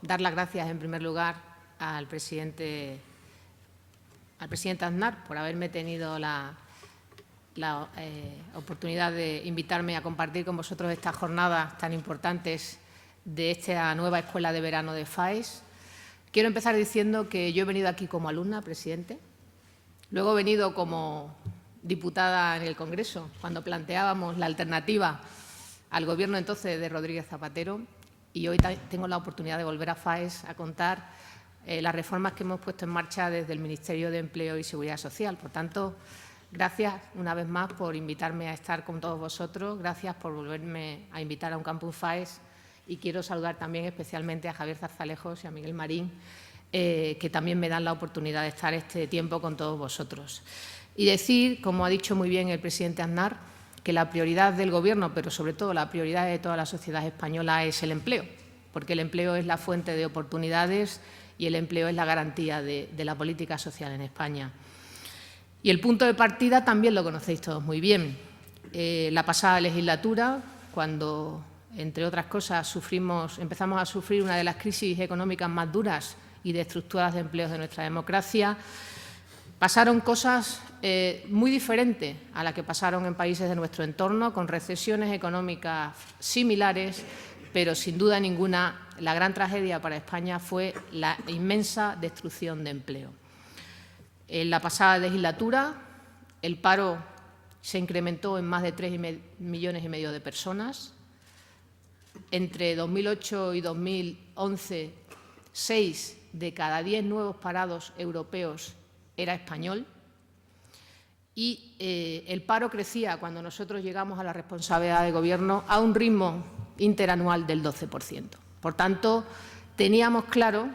dar las gracias, en primer lugar, al presidente Aznar por haberme tenido la oportunidad de invitarme a compartir con vosotros estas jornadas tan importantes de esta nueva escuela de verano de FAES. Quiero empezar diciendo que yo he venido aquí como alumna, presidente. Luego he venido como diputada en el Congreso, cuando planteábamos la alternativa al Gobierno entonces de Rodríguez Zapatero. Y hoy tengo la oportunidad de volver a FAES a contar las reformas que hemos puesto en marcha desde el Ministerio de Empleo y Seguridad Social. Por tanto, gracias una vez más por invitarme a estar con todos vosotros. Gracias por volverme a invitar a un campus FAES. Y quiero saludar también especialmente a Javier Zarzalejos y a Miguel Marín, que también me dan la oportunidad de estar este tiempo con todos vosotros. Y decir, como ha dicho muy bien el presidente Aznar, que la prioridad del Gobierno, pero sobre todo la prioridad de toda la sociedad española es el empleo, porque el empleo es la fuente de oportunidades y el empleo es la garantía de la política social en España. Y el punto de partida también lo conocéis todos muy bien. La pasada legislatura, cuando, entre otras cosas, empezamos a sufrir una de las crisis económicas más duras y destructoras de empleos de nuestra democracia, pasaron cosas muy diferentes a las que pasaron en países de nuestro entorno, con recesiones económicas similares, pero sin duda ninguna la gran tragedia para España fue la inmensa destrucción de empleo. En la pasada legislatura el paro se incrementó en más de 3,5 millones de personas. Entre 2008 y 2011, 6 de cada 10 nuevos parados europeos era español. Y el paro crecía, cuando nosotros llegamos a la responsabilidad de Gobierno, a un ritmo interanual del 12%. Por tanto, teníamos claro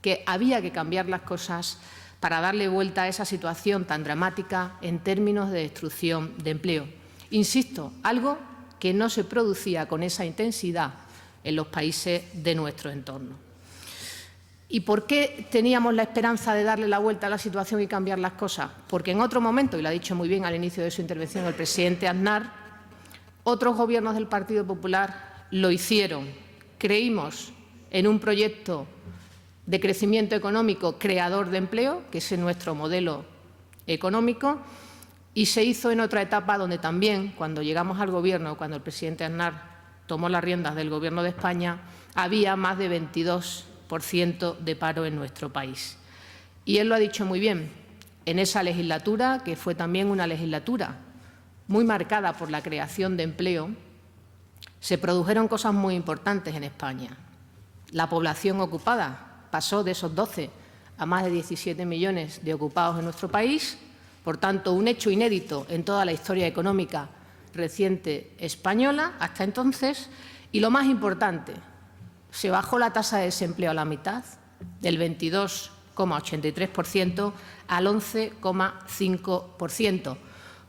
que había que cambiar las cosas para darle vuelta a esa situación tan dramática en términos de destrucción de empleo. Insisto, algo que no se producía con esa intensidad en los países de nuestro entorno. ¿Y por qué teníamos la esperanza de darle la vuelta a la situación y cambiar las cosas? Porque en otro momento, y lo ha dicho muy bien al inicio de su intervención el presidente Aznar, otros gobiernos del Partido Popular lo hicieron. Creímos en un proyecto de crecimiento económico creador de empleo, que es nuestro modelo económico, y se hizo en otra etapa donde también, cuando llegamos al Gobierno, cuando el presidente Aznar tomó las riendas del Gobierno de España, había más de 22% de paro en nuestro país. Y él lo ha dicho muy bien, en esa legislatura, que fue también una legislatura muy marcada por la creación de empleo, se produjeron cosas muy importantes en España. La población ocupada pasó de esos 12 a más de 17 millones de ocupados en nuestro país, por tanto, un hecho inédito en toda la historia económica reciente española hasta entonces. Y lo más importante, se bajó la tasa de desempleo a la mitad, del 22,83% al 11,5%,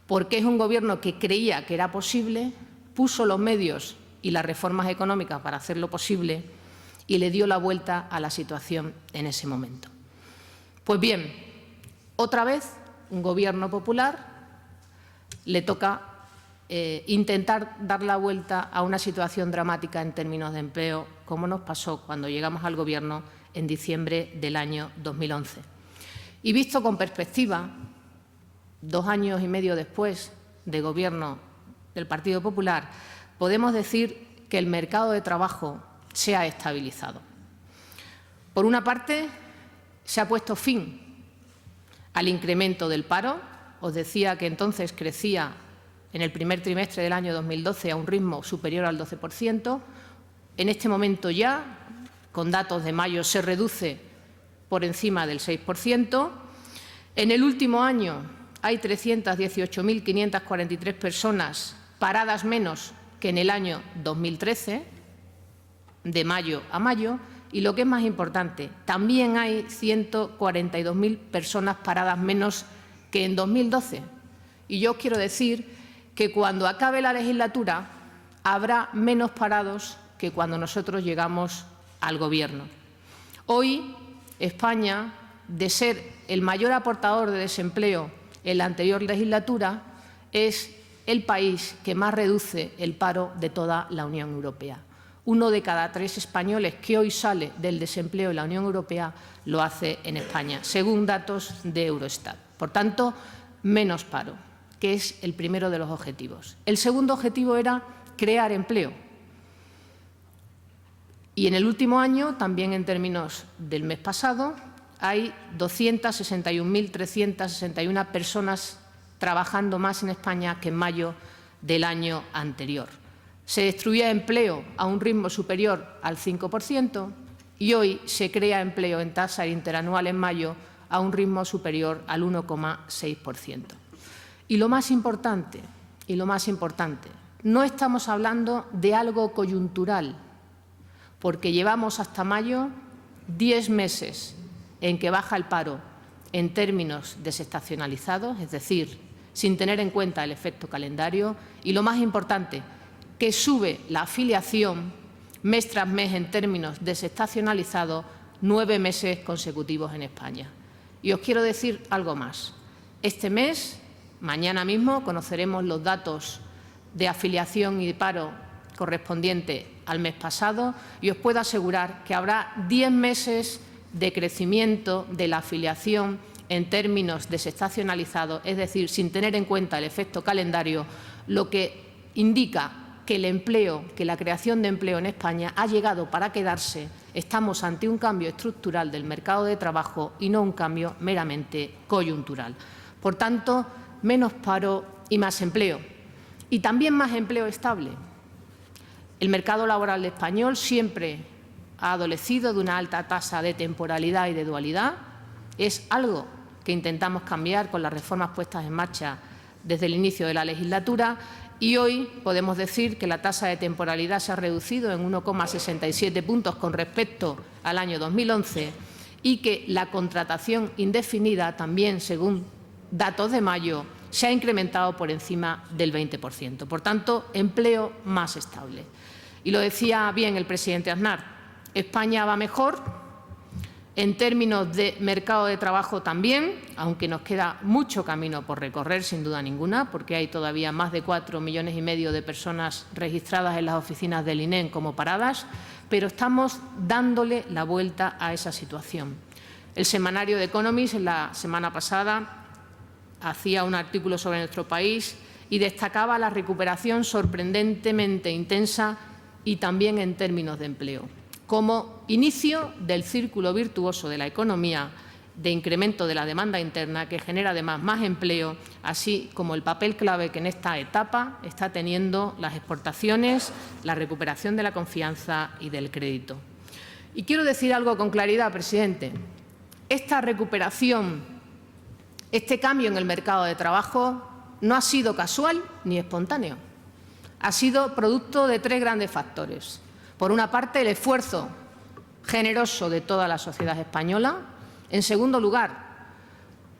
porque es un Gobierno que creía que era posible, puso los medios y las reformas económicas para hacerlo posible y le dio la vuelta a la situación en ese momento. Pues bien, otra vez, un Gobierno popular le toca intentar dar la vuelta a una situación dramática en términos de empleo, como nos pasó cuando llegamos al Gobierno en diciembre del año 2011. Y visto con perspectiva, 2 años y medio después de Gobierno del Partido Popular, podemos decir que el mercado de trabajo se ha estabilizado. Por una parte, se ha puesto fin al incremento del paro. Os decía que entonces crecía en el primer trimestre del año 2012 a un ritmo superior al 12%. En este momento ya, con datos de mayo, se reduce por encima del 6%. En el último año hay 318.543 personas paradas menos que en el año 2013, de mayo a mayo. Y lo que es más importante, también hay 142.000 personas paradas menos que en 2012. Y yo os quiero decir que cuando acabe la legislatura habrá menos parados que cuando nosotros llegamos al Gobierno. Hoy, España, de ser el mayor aportador de desempleo en la anterior legislatura, es el país que más reduce el paro de toda la Unión Europea. 1 de cada 3 españoles que hoy sale del desempleo en la Unión Europea lo hace en España, según datos de Eurostat. Por tanto, menos paro, que es el primero de los objetivos. El segundo objetivo era crear empleo. Y en el último año, también en términos del mes pasado, hay 261.361 personas trabajando más en España que en mayo del año anterior. Se destruía empleo a un ritmo superior al 5% y hoy se crea empleo en tasa interanual en mayo a un ritmo superior al 1,6%. Y lo más importante, no estamos hablando de algo coyuntural, porque llevamos hasta mayo 10 meses en que baja el paro en términos desestacionalizados, es decir, sin tener en cuenta el efecto calendario, y lo más importante, que sube la afiliación mes tras mes en términos desestacionalizados 9 meses consecutivos en España. Y os quiero decir algo más. Este mes, mañana mismo, conoceremos los datos de afiliación y de paro correspondiente al mes pasado y os puedo asegurar que habrá 10 meses de crecimiento de la afiliación en términos desestacionalizados, es decir, sin tener en cuenta el efecto calendario, lo que indica que el empleo, que la creación de empleo en España ha llegado para quedarse. Estamos ante un cambio estructural del mercado de trabajo y no un cambio meramente coyuntural. Por tanto, menos paro y más empleo. Y también más empleo estable. El mercado laboral español siempre ha adolecido de una alta tasa de temporalidad y de dualidad. Es algo que intentamos cambiar con las reformas puestas en marcha desde el inicio de la legislatura y hoy podemos decir que la tasa de temporalidad se ha reducido en 1,67 puntos con respecto al año 2011 y que la contratación indefinida también, según datos de mayo, se ha incrementado por encima del 20%. Por tanto, empleo más estable. Y lo decía bien el presidente Aznar, España va mejor. En términos de mercado de trabajo también, aunque nos queda mucho camino por recorrer, sin duda ninguna, porque hay todavía más de 4,5 millones de personas registradas en las oficinas del INEM como paradas, pero estamos dándole la vuelta a esa situación. El semanario The Economist, la semana pasada, hacía un artículo sobre nuestro país y destacaba la recuperación sorprendentemente intensa y también en términos de empleo, como inicio del círculo virtuoso de la economía, de incremento de la demanda interna, que genera además más empleo, así como el papel clave que en esta etapa está teniendo las exportaciones, la recuperación de la confianza y del crédito. Y quiero decir algo con claridad, presidente. Esta recuperación, este cambio en el mercado de trabajo no ha sido casual ni espontáneo. Ha sido producto de 3 grandes factores. Por una parte, el esfuerzo generoso de toda la sociedad española. En segundo lugar,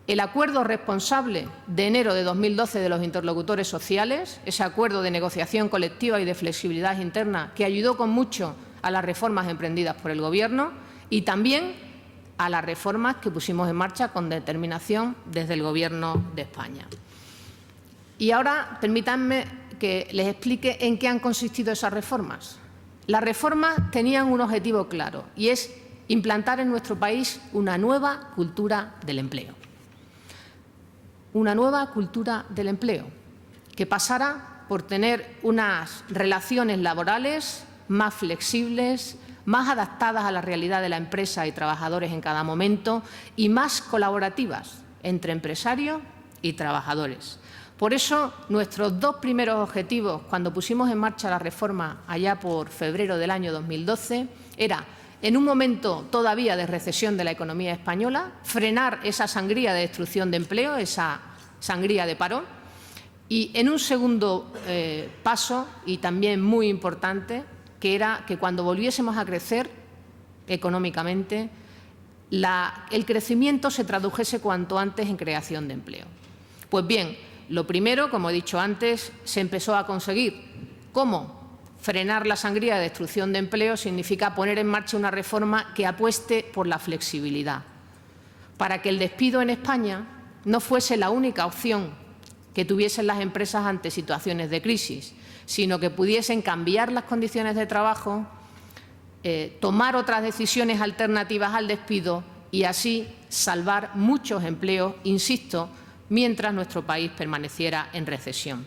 el acuerdo responsable de enero de 2012 de los interlocutores sociales, ese acuerdo de negociación colectiva y de flexibilidad interna que ayudó con mucho a las reformas emprendidas por el Gobierno y también a las reformas que pusimos en marcha con determinación desde el Gobierno de España. Y ahora, permítanme que les explique en qué han consistido esas reformas. Las reformas tenían un objetivo claro y es implantar en nuestro país una nueva cultura del empleo. Una nueva cultura del empleo que pasara por tener unas relaciones laborales más flexibles, más adaptadas a la realidad de la empresa y trabajadores en cada momento y más colaborativas entre empresarios y trabajadores. Por eso, nuestros 2 primeros objetivos, cuando pusimos en marcha la reforma allá por febrero del año 2012, era, en un momento todavía de recesión de la economía española, frenar esa sangría de destrucción de empleo, esa sangría de paro, y en un segundo paso, y también muy importante, que era que cuando volviésemos a crecer económicamente, el crecimiento se tradujese cuanto antes en creación de empleo. Pues bien, lo primero, como he dicho antes, se empezó a conseguir. ¿Cómo? Frenar la sangría de destrucción de empleo significa poner en marcha una reforma que apueste por la flexibilidad, para que el despido en España no fuese la única opción que tuviesen las empresas ante situaciones de crisis, sino que pudiesen cambiar las condiciones de trabajo tomar otras decisiones alternativas al despido y así salvar muchos empleos, insisto, mientras nuestro país permaneciera en recesión.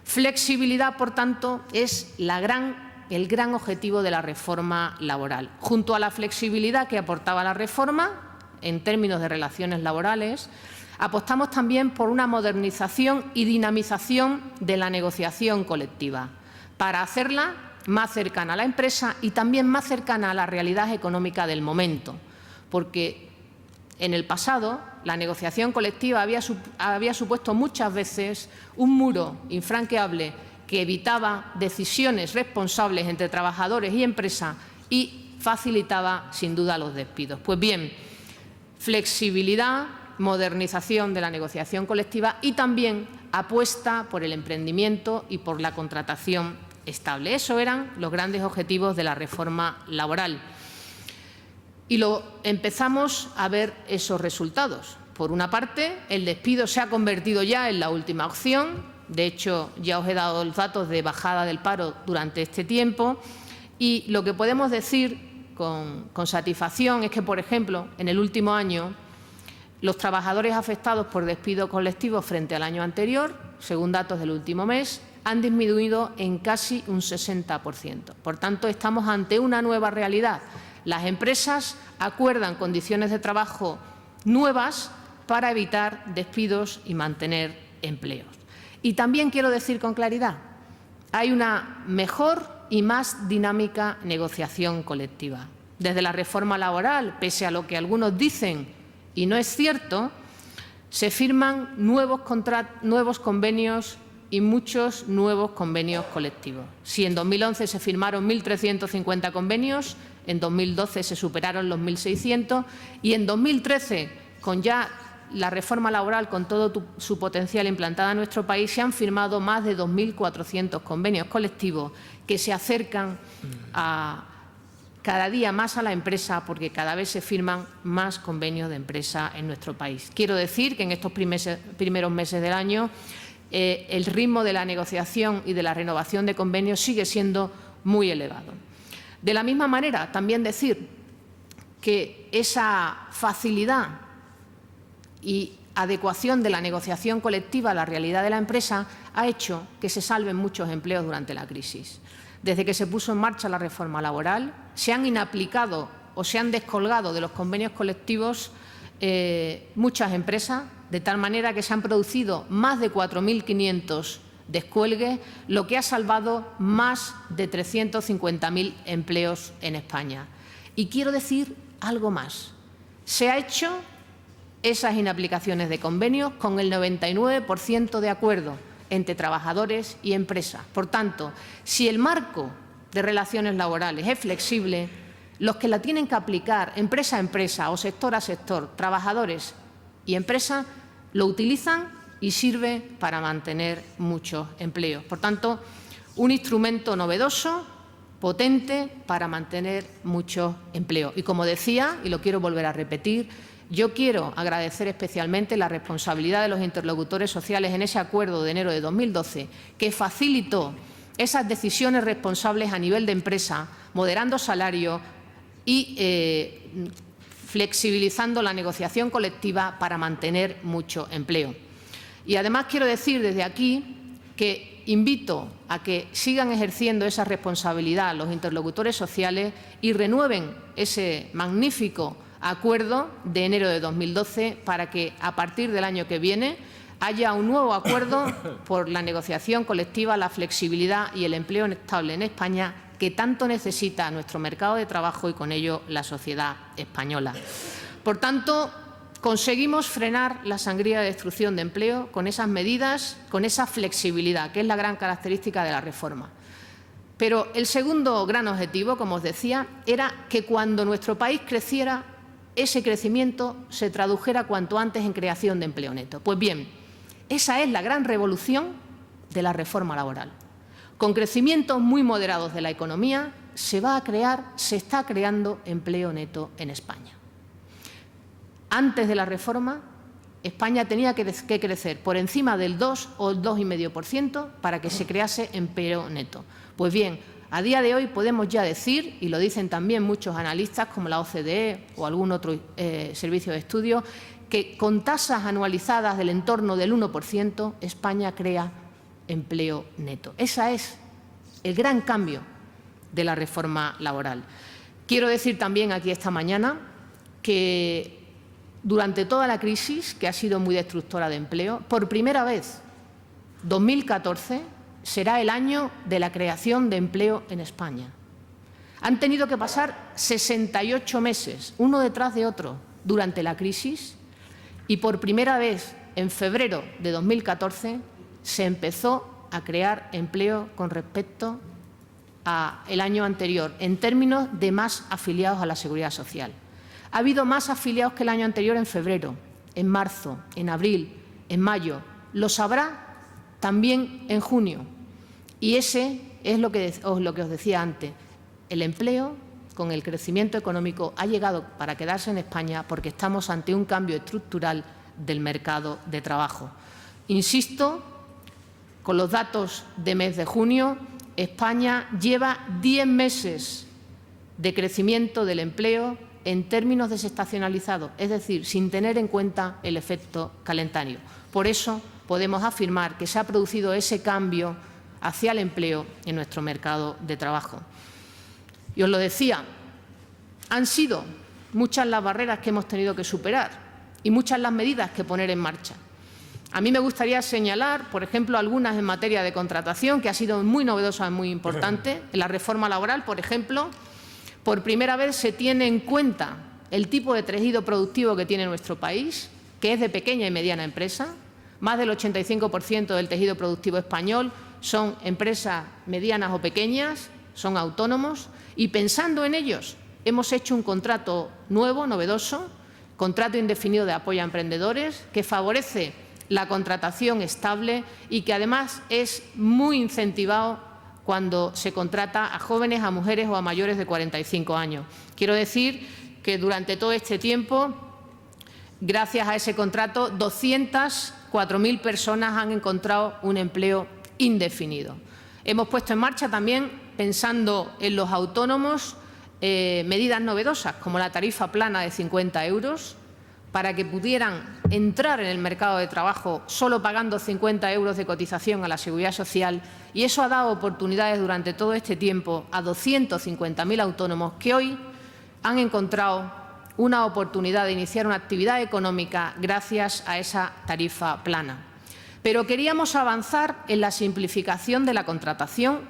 Flexibilidad, por tanto, es el gran objetivo de la reforma laboral. Junto a la flexibilidad que aportaba la reforma, en términos de relaciones laborales, apostamos también por una modernización y dinamización de la negociación colectiva, para hacerla más cercana a la empresa y también más cercana a la realidad económica del momento, porque en el pasado la negociación colectiva había supuesto muchas veces un muro infranqueable que evitaba decisiones responsables entre trabajadores y empresa y facilitaba, sin duda, los despidos. Pues bien, flexibilidad, modernización de la negociación colectiva y también apuesta por el emprendimiento y por la contratación estable. Esos eran los grandes objetivos de la reforma laboral. Y empezamos a ver esos resultados. Por una parte, el despido se ha convertido ya en la última opción. De hecho, ya os he dado los datos de bajada del paro durante este tiempo. Y lo que podemos decir con satisfacción es que, por ejemplo, en el último año, los trabajadores afectados por despido colectivo frente al año anterior, según datos del último mes, han disminuido en casi un 60%. Por tanto, estamos ante una nueva realidad. Las empresas acuerdan condiciones de trabajo nuevas para evitar despidos y mantener empleos. Y también quiero decir con claridad, hay una mejor y más dinámica negociación colectiva. Desde la reforma laboral, pese a lo que algunos dicen, y no es cierto, se firman nuevos convenios y muchos nuevos convenios colectivos. Si en 2011 se firmaron 1.350 convenios, en 2012 se superaron los 1.600 y en 2013, con ya la reforma laboral con todo su potencial implantada en nuestro país, se han firmado más de 2.400 convenios colectivos que se acercan cada día más a la empresa porque cada vez se firman más convenios de empresa en nuestro país. Quiero decir que en estos primeros meses del año el ritmo de la negociación y de la renovación de convenios sigue siendo muy elevado. De la misma manera, también decir que esa facilidad y adecuación de la negociación colectiva a la realidad de la empresa ha hecho que se salven muchos empleos durante la crisis. Desde que se puso en marcha la reforma laboral, se han inaplicado o se han descolgado de los convenios colectivos muchas empresas, de tal manera que se han producido más de 4.500 descuelgues, lo que ha salvado más de 350.000 empleos en España. Y quiero decir algo más. Se ha hecho esas inaplicaciones de convenios con el 99% de acuerdo entre trabajadores y empresas. Por tanto, si el marco de relaciones laborales es flexible, los que la tienen que aplicar empresa a empresa o sector a sector, trabajadores y empresas, lo utilizan y sirve para mantener muchos empleos. Por tanto, un instrumento novedoso, potente, para mantener muchos empleos. Y como decía, y lo quiero volver a repetir, yo quiero agradecer especialmente la responsabilidad de los interlocutores sociales en ese acuerdo de enero de 2012, que facilitó esas decisiones responsables a nivel de empresa, moderando salarios y flexibilizando la negociación colectiva para mantener mucho empleo. Y además quiero decir desde aquí que invito a que sigan ejerciendo esa responsabilidad los interlocutores sociales y renueven ese magnífico acuerdo de enero de 2012 para que a partir del año que viene haya un nuevo acuerdo por la negociación colectiva, la flexibilidad y el empleo estable en España que tanto necesita nuestro mercado de trabajo y con ello la sociedad española. Por tanto, conseguimos frenar la sangría de destrucción de empleo con esas medidas, con esa flexibilidad, que es la gran característica de la reforma. Pero el segundo gran objetivo, como os decía, era que cuando nuestro país creciera, ese crecimiento se tradujera cuanto antes en creación de empleo neto. Pues bien, esa es la gran revolución de la reforma laboral. Con crecimientos muy moderados de la economía, se está creando empleo neto en España. Antes de la reforma, España tenía que crecer por encima del 2 o el 2,5% para que se crease empleo neto. Pues bien, A día de hoy podemos ya decir, y lo dicen también muchos analistas como la OCDE o algún otro servicio de estudio, que con tasas anualizadas del entorno del 1%, España crea empleo neto. Ese es el gran cambio de la reforma laboral. Quiero decir también aquí esta mañana que durante toda la crisis, que ha sido muy destructora de empleo, por primera vez, 2014 será el año de la creación de empleo en España. Han tenido que pasar 68 meses, uno detrás de otro, durante la crisis, y por primera vez, en febrero de 2014, se empezó a crear empleo con respecto al año anterior, en términos de más afiliados a la Seguridad Social. Ha habido más afiliados que el año anterior en febrero, en marzo, en abril, en mayo. Los habrá también en junio. Y ese es lo que os decía antes. El empleo, con el crecimiento económico, ha llegado para quedarse en España porque estamos ante un cambio estructural del mercado de trabajo. Insisto, con los datos de mes de junio, España lleva 10 meses de crecimiento del empleo en términos desestacionalizados, es decir, sin tener en cuenta el efecto calentario. Por eso podemos afirmar que se ha producido ese cambio hacia el empleo en nuestro mercado de trabajo. Y os lo decía, han sido muchas las barreras que hemos tenido que superar y muchas las medidas que poner en marcha. A mí me gustaría señalar, por ejemplo, algunas en materia de contratación, que ha sido muy novedosa y muy importante. En la reforma laboral, por ejemplo, por primera vez se tiene en cuenta el tipo de tejido productivo que tiene nuestro país, que es de pequeña y mediana empresa. Más del 85% del tejido productivo español son empresas medianas o pequeñas, son autónomos, y pensando en ellos hemos hecho un contrato nuevo, novedoso, contrato indefinido de apoyo a emprendedores, que favorece la contratación estable y que además es muy incentivado cuando se contrata a jóvenes, a mujeres o a mayores de 45 años. Quiero decir que durante todo este tiempo, gracias a ese contrato, 204.000 personas han encontrado un empleo indefinido. Hemos puesto en marcha también, pensando en los autónomos, medidas novedosas como la tarifa plana de 50 euros para que pudieran entrar en el mercado de trabajo solo pagando 50 euros de cotización a la Seguridad Social, y eso ha dado oportunidades durante todo este tiempo a 250.000 autónomos que hoy han encontrado una oportunidad de iniciar una actividad económica gracias a esa tarifa plana. Pero queríamos avanzar en la simplificación de la contratación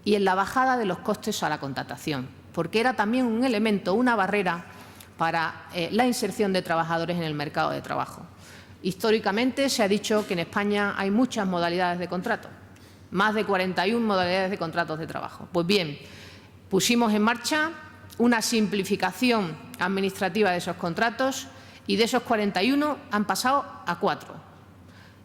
y en la bajada de los costes a la contratación, porque era también un elemento, una barrera para la inserción de trabajadores en el mercado de trabajo. Históricamente se ha dicho que en España hay muchas modalidades de contrato, más de 41 modalidades de contratos de trabajo. Pues bien, pusimos en marcha una simplificación administrativa de esos contratos y de esos 41 han pasado a 4.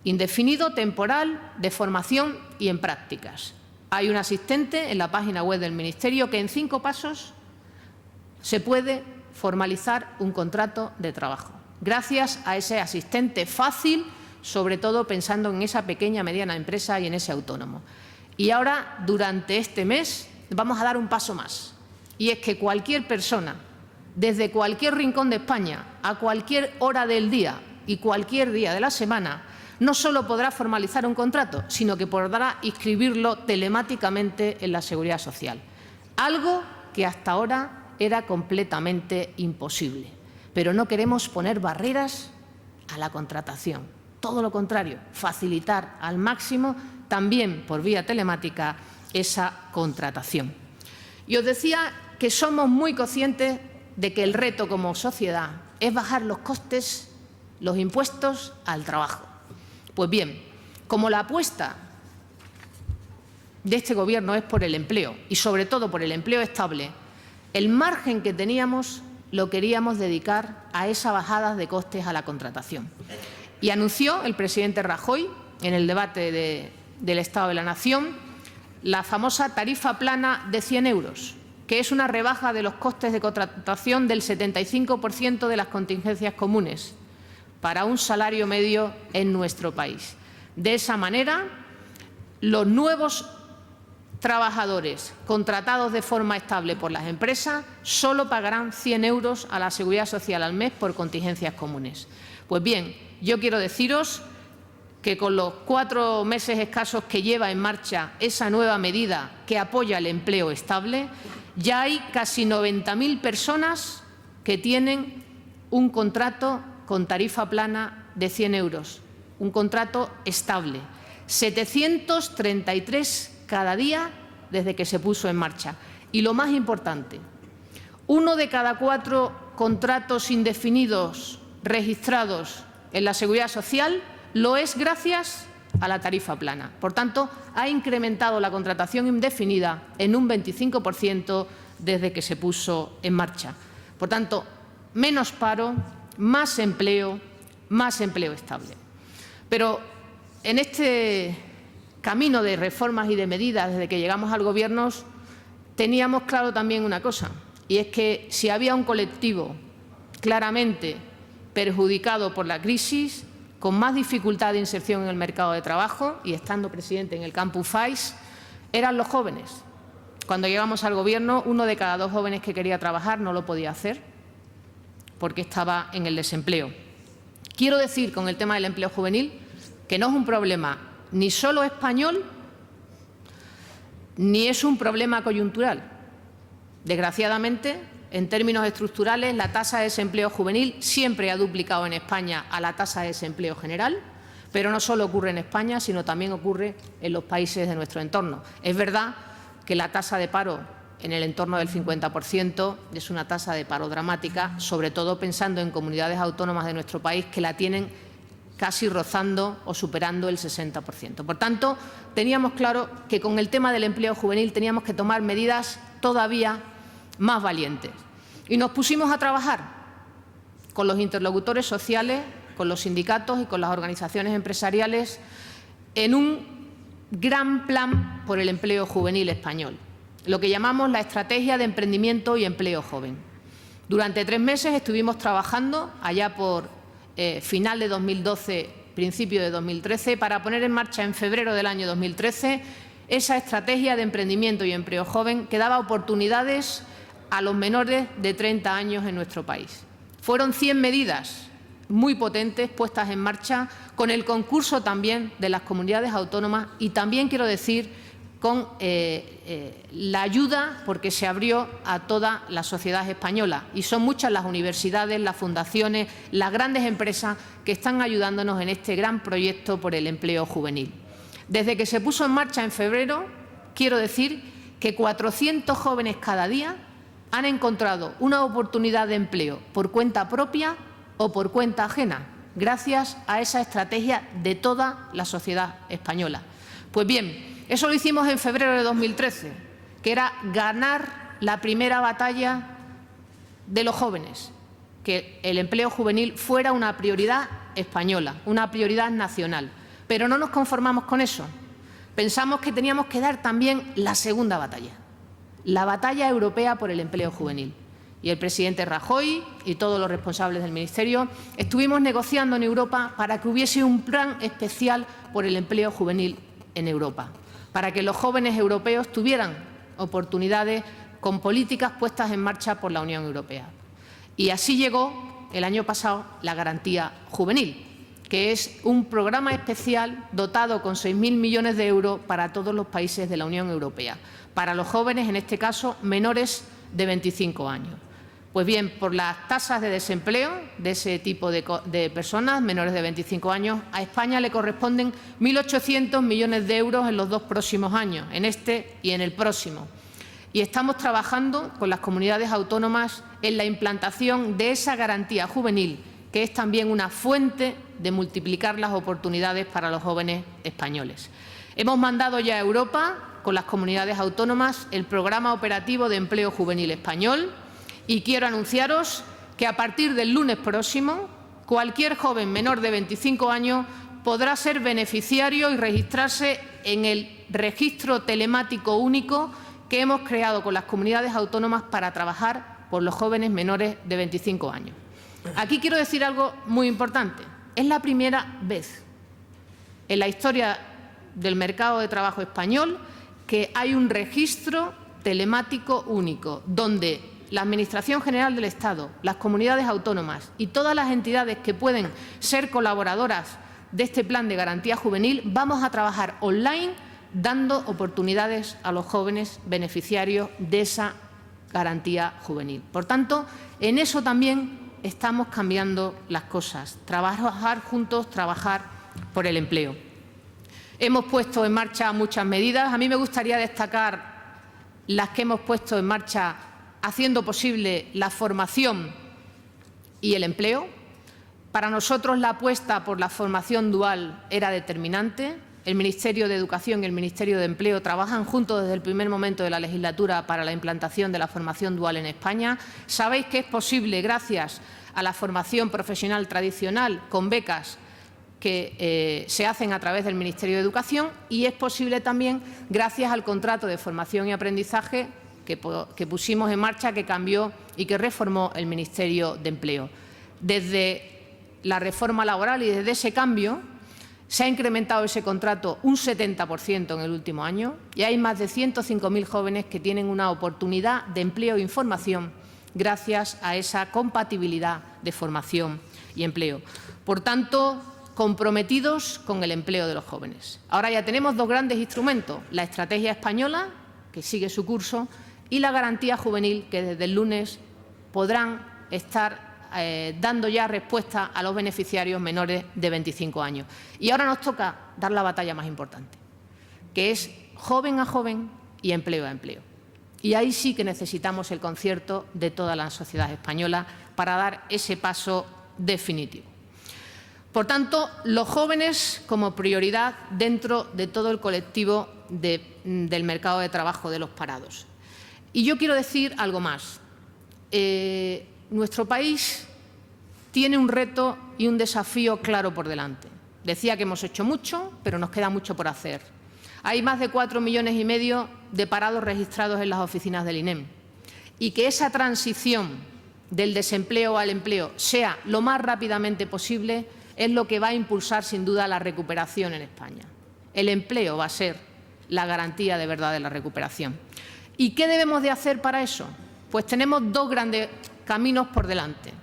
Indefinido, temporal, de formación y en prácticas. Hay un asistente en la página web del Ministerio que en 5 pasos se puede formalizar un contrato de trabajo. Gracias a ese asistente fácil, sobre todo pensando en esa pequeña, mediana empresa y en ese autónomo. Y ahora, durante este mes, vamos a dar un paso más. Y es que cualquier persona, desde cualquier rincón de España, a cualquier hora del día y cualquier día de la semana, no solo podrá formalizar un contrato, sino que podrá inscribirlo telemáticamente en la Seguridad Social. Algo que hasta ahora era completamente imposible. Pero no queremos poner barreras a la contratación. Todo lo contrario, facilitar al máximo, también por vía telemática, esa contratación. Y os decía que somos muy conscientes de que el reto como sociedad es bajar los costes, los impuestos al trabajo. Pues bien, como la apuesta de este Gobierno es por el empleo y sobre todo por el empleo estable, el margen que teníamos lo queríamos dedicar a esa bajada de costes a la contratación. Y anunció el presidente Rajoy en el debate del Estado de la Nación la famosa tarifa plana de 100 euros, que es una rebaja de los costes de contratación del 75% de las contingencias comunes para un salario medio en nuestro país. De esa manera, los nuevos trabajadores contratados de forma estable por las empresas solo pagarán 100 euros a la Seguridad Social al mes por contingencias comunes. Pues bien, yo quiero deciros que con los 4 meses escasos que lleva en marcha esa nueva medida que apoya el empleo estable, ya hay casi 90.000 personas que tienen un contrato con tarifa plana de 100 euros, un contrato estable, 733 cada día desde que se puso en marcha. Y lo más importante, 1 de cada 4 contratos indefinidos registrados en la Seguridad Social lo es gracias a la tarifa plana. Por tanto, ha incrementado la contratación indefinida en un 25% desde que se puso en marcha. Por tanto, menos paro, más empleo estable. Pero en este camino de reformas y de medidas desde que llegamos al Gobierno teníamos claro también una cosa, y es que si había un colectivo claramente perjudicado por la crisis, con más dificultad de inserción en el mercado de trabajo, y estando presidente en el Campus FAIS, eran los jóvenes. Cuando llegamos al Gobierno, 1 de cada 2 jóvenes que quería trabajar no lo podía hacer porque estaba en el desempleo. Quiero decir con el tema del empleo juvenil que no es un problema ni solo español, ni es un problema coyuntural. Desgraciadamente, en términos estructurales, la tasa de desempleo juvenil siempre ha duplicado en España a la tasa de desempleo general, pero no solo ocurre en España, sino también ocurre en los países de nuestro entorno. Es verdad que la tasa de paro en el entorno del 50% es una tasa de paro dramática, sobre todo pensando en comunidades autónomas de nuestro país que la tienen casi rozando o superando el 60%. Por tanto, teníamos claro que con el tema del empleo juvenil teníamos que tomar medidas todavía más valientes. Y nos pusimos a trabajar con los interlocutores sociales, con los sindicatos y con las organizaciones empresariales en un gran plan por el empleo juvenil español, lo que llamamos la Estrategia de Emprendimiento y Empleo Joven. Durante 3 meses estuvimos trabajando, allá por final de 2012, principio de 2013, para poner en marcha en febrero del año 2013 esa Estrategia de Emprendimiento y Empleo Joven que daba oportunidades a los menores de 30 años en nuestro país. Fueron 100 medidas muy potentes puestas en marcha con el concurso también de las comunidades autónomas y también, quiero decir, con la ayuda, porque se abrió a toda la sociedad española. Y son muchas las universidades, las fundaciones, las grandes empresas que están ayudándonos en este gran proyecto por el empleo juvenil. Desde que se puso en marcha en febrero, quiero decir que 400 jóvenes cada día han encontrado una oportunidad de empleo por cuenta propia o por cuenta ajena, gracias a esa estrategia de toda la sociedad española. Pues bien, eso lo hicimos en febrero de 2013, que era ganar la primera batalla de los jóvenes, que el empleo juvenil fuera una prioridad española, una prioridad nacional. Pero no nos conformamos con eso. Pensamos que teníamos que dar también la segunda batalla, la batalla europea por el empleo juvenil. Y el presidente Rajoy y todos los responsables del Ministerio estuvimos negociando en Europa para que hubiese un plan especial por el empleo juvenil en Europa, para que los jóvenes europeos tuvieran oportunidades con políticas puestas en marcha por la Unión Europea. Y así llegó el año pasado la Garantía Juvenil, que es un programa especial dotado con 6.000 millones de euros para todos los países de la Unión Europea, para los jóvenes, en este caso, menores de 25 años. Pues bien, por las tasas de desempleo de ese tipo de personas, menores de 25 años, a España le corresponden 1.800 millones de euros en los 2 próximos años, en este y en el próximo. Y estamos trabajando con las comunidades autónomas en la implantación de esa garantía juvenil, que es también una fuente de multiplicar las oportunidades para los jóvenes españoles. Hemos mandado ya a Europa, con las comunidades autónomas, el Programa Operativo de Empleo Juvenil Español, y quiero anunciaros que a partir del lunes próximo, cualquier joven menor de 25 años podrá ser beneficiario y registrarse en el registro telemático único que hemos creado con las comunidades autónomas para trabajar por los jóvenes menores de 25 años. Aquí quiero decir algo muy importante. Es la primera vez en la historia del mercado de trabajo español que hay un registro telemático único, donde la Administración General del Estado, las comunidades autónomas y todas las entidades que pueden ser colaboradoras de este plan de garantía juvenil, vamos a trabajar online dando oportunidades a los jóvenes beneficiarios de esa garantía juvenil. Por tanto, en eso también estamos cambiando las cosas. Trabajar juntos, trabajar por el empleo. Hemos puesto en marcha muchas medidas. A mí me gustaría destacar las que hemos puesto en marcha haciendo posible la formación y el empleo. Para nosotros la apuesta por la formación dual era determinante. El Ministerio de Educación y el Ministerio de Empleo trabajan juntos desde el primer momento de la legislatura para la implantación de la formación dual en España. Sabéis que es posible gracias a la formación profesional tradicional con becas que se hacen a través del Ministerio de Educación, y es posible también gracias al contrato de formación y aprendizaje que pusimos en marcha, que cambió y que reformó el Ministerio de Empleo. Desde la reforma laboral y desde ese cambio se ha incrementado ese contrato un 70% en el último año y hay más de 105.000 jóvenes que tienen una oportunidad de empleo e información gracias a esa compatibilidad de formación y empleo. Por tanto, comprometidos con el empleo de los jóvenes. Ahora ya tenemos dos grandes instrumentos, la Estrategia Española, que sigue su curso, y la Garantía Juvenil, que desde el lunes podrán estar dando ya respuesta a los beneficiarios menores de 25 años. Y ahora nos toca dar la batalla más importante, que es joven a joven y empleo a empleo. Y ahí sí que necesitamos el concierto de toda la sociedad española para dar ese paso definitivo. Por tanto, los jóvenes como prioridad dentro de todo el colectivo del mercado de trabajo de los parados. Y yo quiero decir algo más. Nuestro país tiene un reto y un desafío claro por delante. Decía que hemos hecho mucho, pero nos queda mucho por hacer. Hay más de 4,5 millones de parados registrados en las oficinas del INEM. Y que esa transición del desempleo al empleo sea lo más rápidamente posible es lo que va a impulsar sin duda la recuperación en España. El empleo va a ser la garantía de verdad de la recuperación. ¿Y qué debemos de hacer para eso? Pues tenemos dos grandes caminos por delante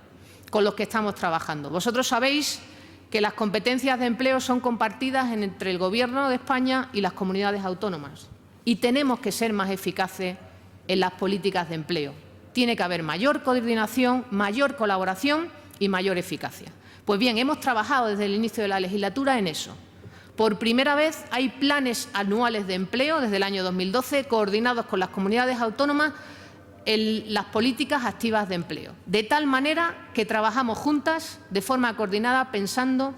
con los que estamos trabajando. Vosotros sabéis que las competencias de empleo son compartidas entre el Gobierno de España y las comunidades autónomas y tenemos que ser más eficaces en las políticas de empleo. Tiene que haber mayor coordinación, mayor colaboración y mayor eficacia. Pues bien, hemos trabajado desde el inicio de la legislatura en eso. Por primera vez hay planes anuales de empleo desde el año 2012 coordinados con las comunidades autónomas en las políticas activas de empleo, de tal manera que trabajamos juntas de forma coordinada pensando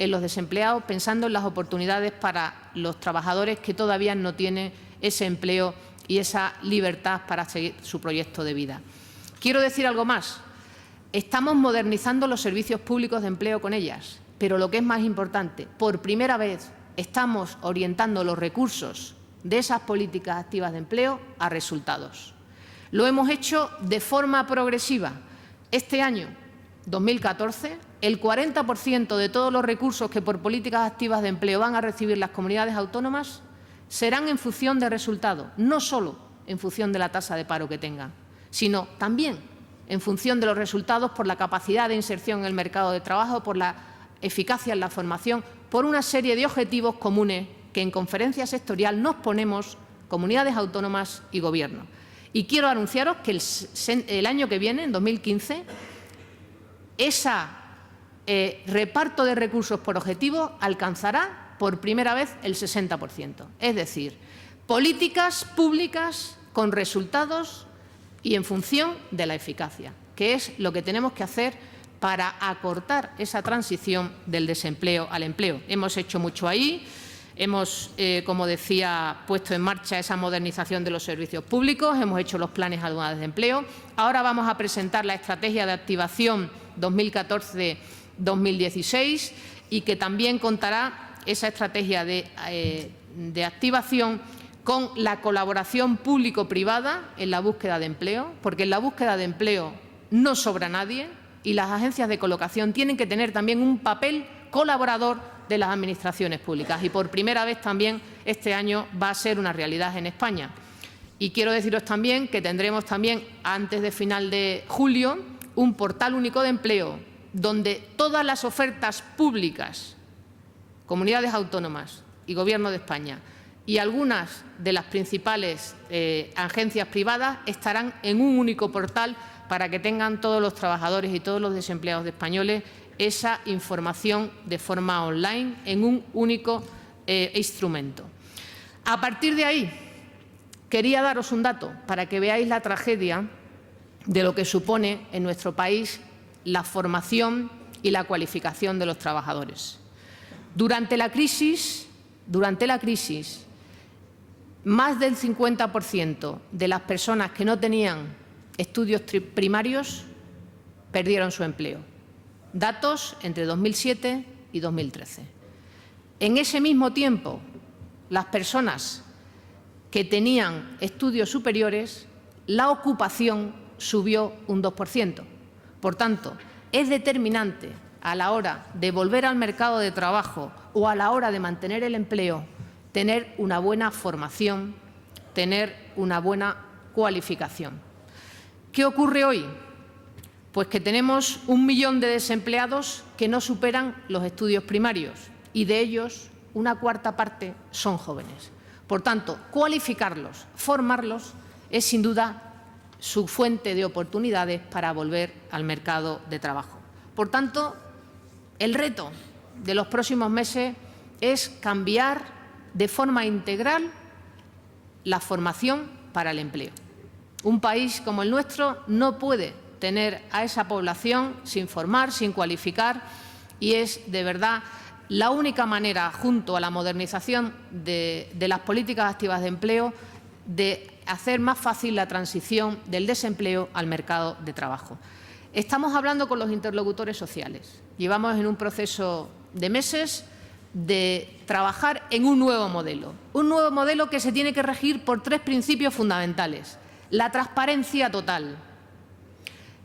en los desempleados, pensando en las oportunidades para los trabajadores que todavía no tienen ese empleo y esa libertad para seguir su proyecto de vida. Quiero decir algo más. Estamos modernizando los servicios públicos de empleo con ellas, pero lo que es más importante, por primera vez estamos orientando los recursos de esas políticas activas de empleo a resultados. Lo hemos hecho de forma progresiva. Este año, 2014, el 40% de todos los recursos que por políticas activas de empleo van a recibir las comunidades autónomas serán en función de resultados, no solo en función de la tasa de paro que tengan, sino también en función de los resultados por la capacidad de inserción en el mercado de trabajo, por la eficacia en la formación, por una serie de objetivos comunes que en conferencia sectorial nos ponemos comunidades autónomas y Gobierno. Y quiero anunciaros que el año que viene, en 2015, ese reparto de recursos por objetivo alcanzará por primera vez el 60%. Es decir, políticas públicas con resultados y en función de la eficacia, que es lo que tenemos que hacer para acortar esa transición del desempleo al empleo. Hemos hecho mucho ahí. Hemos, como decía, puesto en marcha esa modernización de los servicios públicos, hemos hecho los planes anuales de empleo. Ahora vamos a presentar la Estrategia de Activación 2014-2016 y que también contará esa estrategia de activación con la colaboración público-privada en la búsqueda de empleo, porque en la búsqueda de empleo no sobra nadie y las agencias de colocación tienen que tener también un papel colaborador de las administraciones públicas. Y por primera vez también este año va a ser una realidad en España. Y quiero deciros también que tendremos también, antes de final de julio, un portal único de empleo donde todas las ofertas públicas, comunidades autónomas y Gobierno de España y algunas de las principales agencias privadas estarán en un único portal para que tengan todos los trabajadores y todos los desempleados españoles esa información de forma online en un único instrumento. A partir de ahí, quería daros un dato para que veáis la tragedia de lo que supone en nuestro país la formación y la cualificación de los trabajadores. Durante la crisis, más del 50% de las personas que no tenían estudios primarios perdieron su empleo. Datos entre 2007 y 2013. En ese mismo tiempo, las personas que tenían estudios superiores, la ocupación subió un 2%. Por tanto, es determinante a la hora de volver al mercado de trabajo o a la hora de mantener el empleo, tener una buena formación, tener una buena cualificación. ¿Qué ocurre hoy? Pues que tenemos 1 millón de desempleados que no superan los estudios primarios y de ellos una cuarta parte son jóvenes. Por tanto, cualificarlos, formarlos, es sin duda su fuente de oportunidades para volver al mercado de trabajo. Por tanto, el reto de los próximos meses es cambiar de forma integral la formación para el empleo. Un país como el nuestro no puede tener a esa población sin formar, sin cualificar, y es de verdad la única manera, junto a la modernización de las políticas activas de empleo, de hacer más fácil la transición del desempleo al mercado de trabajo. Estamos hablando con los interlocutores sociales. Llevamos en un proceso de meses de trabajar en un nuevo modelo que se tiene que regir por 3 principios fundamentales. La transparencia total,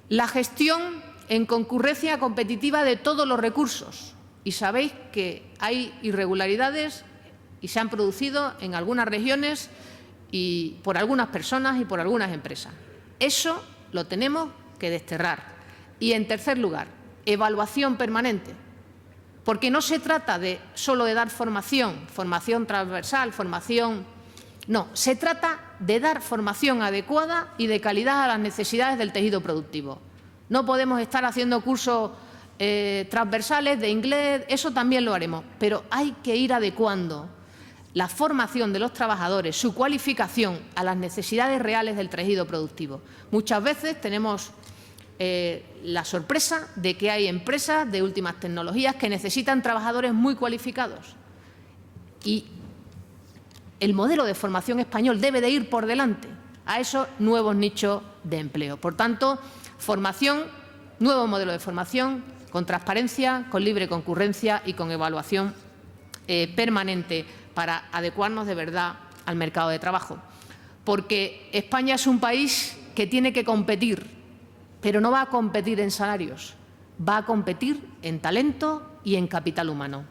la gestión en concurrencia competitiva de todos los recursos. Y sabéis que hay irregularidades y se han producido en algunas regiones y por algunas personas y por algunas empresas. Eso lo tenemos que desterrar. Y, en tercer lugar, evaluación permanente. Porque no se trata solo de dar formación transversal, No, se trata de dar formación adecuada y de calidad a las necesidades del tejido productivo. No podemos estar haciendo cursos transversales de inglés, eso también lo haremos, pero hay que ir adecuando la formación de los trabajadores, su cualificación a las necesidades reales del tejido productivo. Muchas veces tenemos la sorpresa de que hay empresas de últimas tecnologías que necesitan trabajadores muy cualificados y el modelo de formación español debe de ir por delante a esos nuevos nichos de empleo. Por tanto, formación, nuevo modelo de formación, con transparencia, con libre concurrencia y con evaluación permanente para adecuarnos de verdad al mercado de trabajo. Porque España es un país que tiene que competir, pero no va a competir en salarios, va a competir en talento y en capital humano.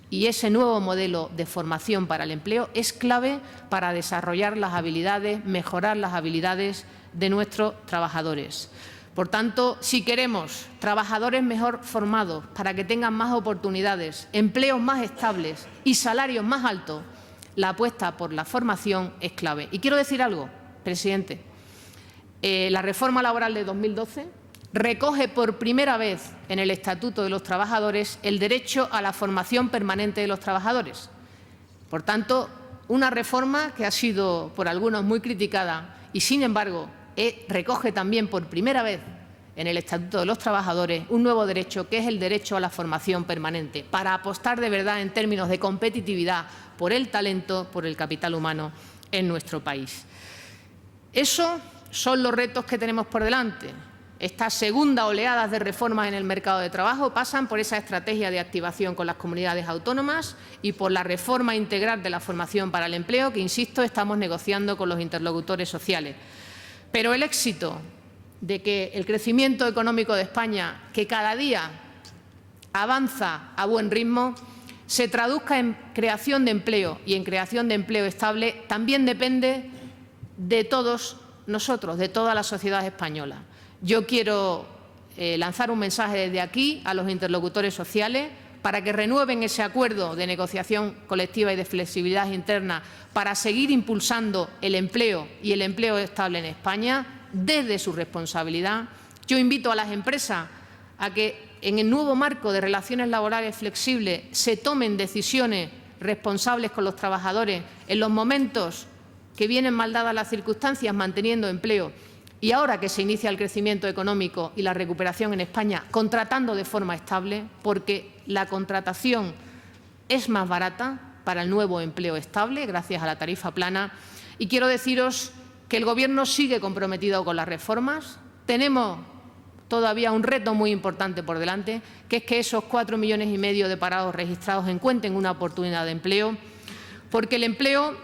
Y ese nuevo modelo de formación para el empleo es clave para desarrollar las habilidades, mejorar las habilidades de nuestros trabajadores. Por tanto, si queremos trabajadores mejor formados para que tengan más oportunidades, empleos más estables y salarios más altos, la apuesta por la formación es clave. Y quiero decir algo, presidente. La reforma laboral de 2012 recoge por primera vez en el Estatuto de los Trabajadores el derecho a la formación permanente de los trabajadores. Por tanto, una reforma que ha sido por algunos muy criticada y, sin embargo, recoge también por primera vez en el Estatuto de los Trabajadores un nuevo derecho, que es el derecho a la formación permanente, para apostar de verdad en términos de competitividad por el talento, por el capital humano en nuestro país. Esos son los retos que tenemos por delante. Esta segunda oleada de reformas en el mercado de trabajo pasan por esa estrategia de activación con las comunidades autónomas y por la reforma integral de la formación para el empleo, que, insisto, estamos negociando con los interlocutores sociales. Pero el éxito de que el crecimiento económico de España, que cada día avanza a buen ritmo, se traduzca en creación de empleo y en creación de empleo estable también depende de todos nosotros, de toda la sociedad española. Yo quiero lanzar un mensaje desde aquí a los interlocutores sociales para que renueven ese acuerdo de negociación colectiva y de flexibilidad interna para seguir impulsando el empleo y el empleo estable en España desde su responsabilidad. Yo invito a las empresas a que en el nuevo marco de relaciones laborales flexibles se tomen decisiones responsables con los trabajadores en los momentos que vienen mal dadas las circunstancias, manteniendo empleo. Y ahora que se inicia el crecimiento económico y la recuperación en España, contratando de forma estable, porque la contratación es más barata para el nuevo empleo estable, gracias a la tarifa plana. Y quiero deciros que el Gobierno sigue comprometido con las reformas. Tenemos todavía un reto muy importante por delante, que es que esos 4,5 millones de parados registrados encuentren una oportunidad de empleo, porque el empleo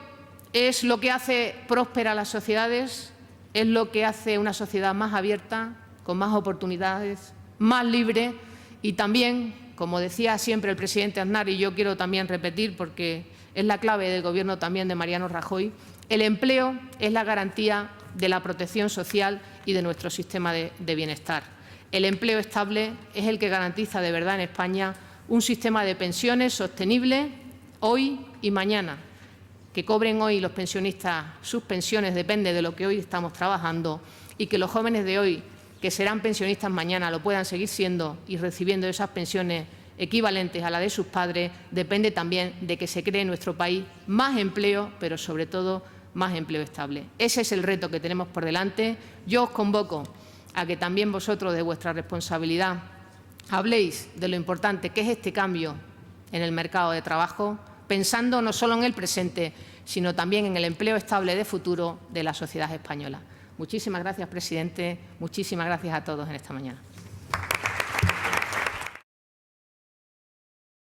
es lo que hace próspera a las sociedades, es lo que hace una sociedad más abierta, con más oportunidades, más libre y también, como decía siempre el presidente Aznar, y yo quiero también repetir porque es la clave del Gobierno también de Mariano Rajoy, el empleo es la garantía de la protección social y de nuestro sistema de bienestar. El empleo estable es el que garantiza de verdad en España un sistema de pensiones sostenible hoy y mañana. Que cobren hoy los pensionistas sus pensiones depende de lo que hoy estamos trabajando y que los jóvenes de hoy, que serán pensionistas mañana, lo puedan seguir siendo y recibiendo esas pensiones equivalentes a la de sus padres, depende también de que se cree en nuestro país más empleo, pero sobre todo más empleo estable. Ese es el reto que tenemos por delante. Yo os convoco a que también vosotros, de vuestra responsabilidad, habléis de lo importante que es este cambio en el mercado de trabajo, pensando no solo en el presente, sino también en el empleo estable de futuro de la sociedad española. Muchísimas gracias, presidente. Muchísimas gracias a todos en esta mañana.